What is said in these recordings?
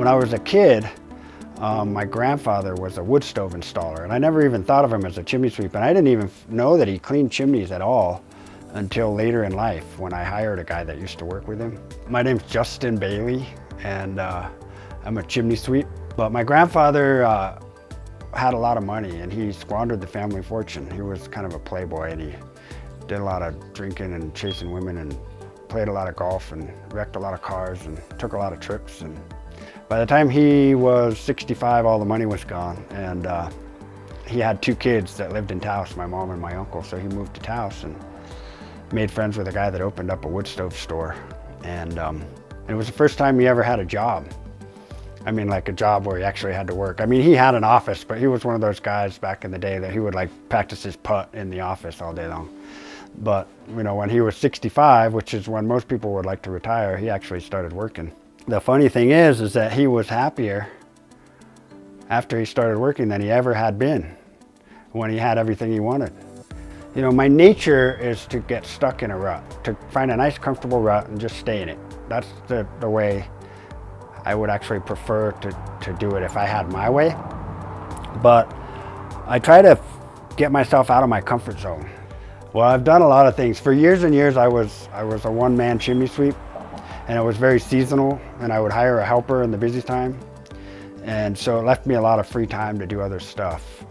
When I was a kid, my grandfather was a wood stove installer, and I never even thought of him as a chimney sweep, and I didn't even know that he cleaned chimneys at all until later in life when I hired a guy that used to work with him. My name's Justin Bailey, and I'm a chimney sweep. But my grandfather had a lot of money, and he squandered the family fortune. He was kind of a playboy, and he did a lot of drinking and chasing women and played a lot of golf and wrecked a lot of cars and took a lot of trips. And by the time he was 65, all the money was gone. And he had 2 kids that lived in Taos, my mom and my uncle. So he moved to Taos and made friends with a guy that opened up a wood stove store. And it was the first time he ever had a job. I mean, like a job where he actually had to work. I mean, he had an office, but he was one of those guys back in the day that he would like practice his putt in the office all day long. But, you know, when he was 65, which is when most people would like to retire, he actually started working. The funny thing is that he was happier after he started working than he ever had been when he had everything he wanted. You know, my nature is to get stuck in a rut, to find a nice, comfortable rut and just stay in it. That's the way I would actually prefer to do it if I had my way. But I try to get myself out of my comfort zone. Well, I've done a lot of things. For years and years, I was a one-man chimney sweep, and it was very seasonal, and I would hire a helper in the busy time. And so it left me a lot of free time to do other stuff.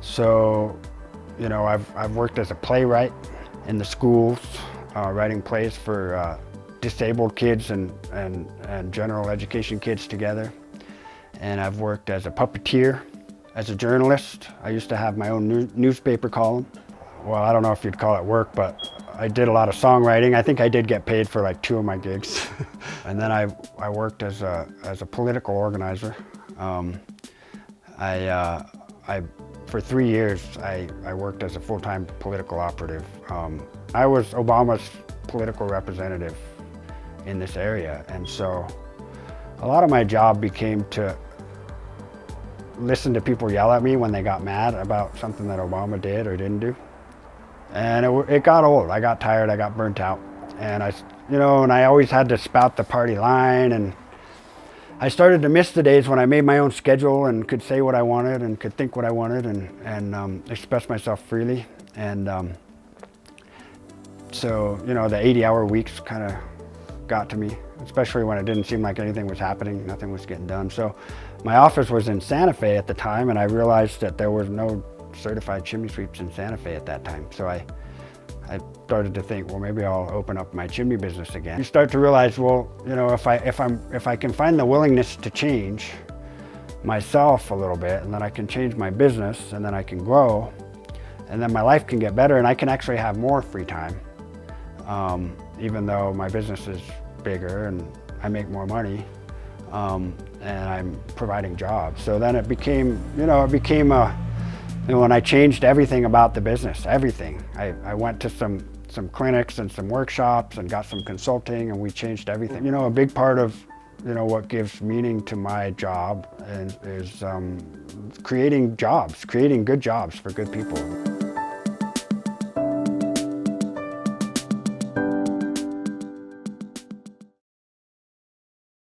So, you know, I've worked as a playwright in the schools, writing plays for disabled kids and general education kids together. And I've worked as a puppeteer, as a journalist. I used to have my own newspaper column. Well, I don't know if you'd call it work, but I did a lot of songwriting. I think I did get paid for like 2 of my gigs. And then I worked as a political organizer. For 3 years, I worked as a full-time political operative. I was Obama's political representative in this area, and so a lot of my job became to listen to people yell at me when they got mad about something that Obama did or didn't do. And it got old. I got tired, I got burnt out. And I always had to spout the party line, and I started to miss the days when I made my own schedule and could say what I wanted and could think what I wanted and express myself freely. And so, you know, the 80-hour weeks kind of got to me, especially when it didn't seem like anything was happening, nothing was getting done. So my office was in Santa Fe at the time, and I realized that there was no certified chimney sweeps in Santa Fe at that time. So I started to think, well, maybe I'll open up my chimney business again. You start to realize, well, you know, if I can find the willingness to change myself a little bit, and then I can change my business, and then I can grow, and then my life can get better, and I can actually have more free time, even though my business is bigger and I make more money, and I'm providing jobs. So then it became when I changed everything about the business, everything. I went to some clinics and some workshops and got some consulting, and we changed everything. You know, a big part of, you know, what gives meaning to my job is creating jobs, creating good jobs for good people.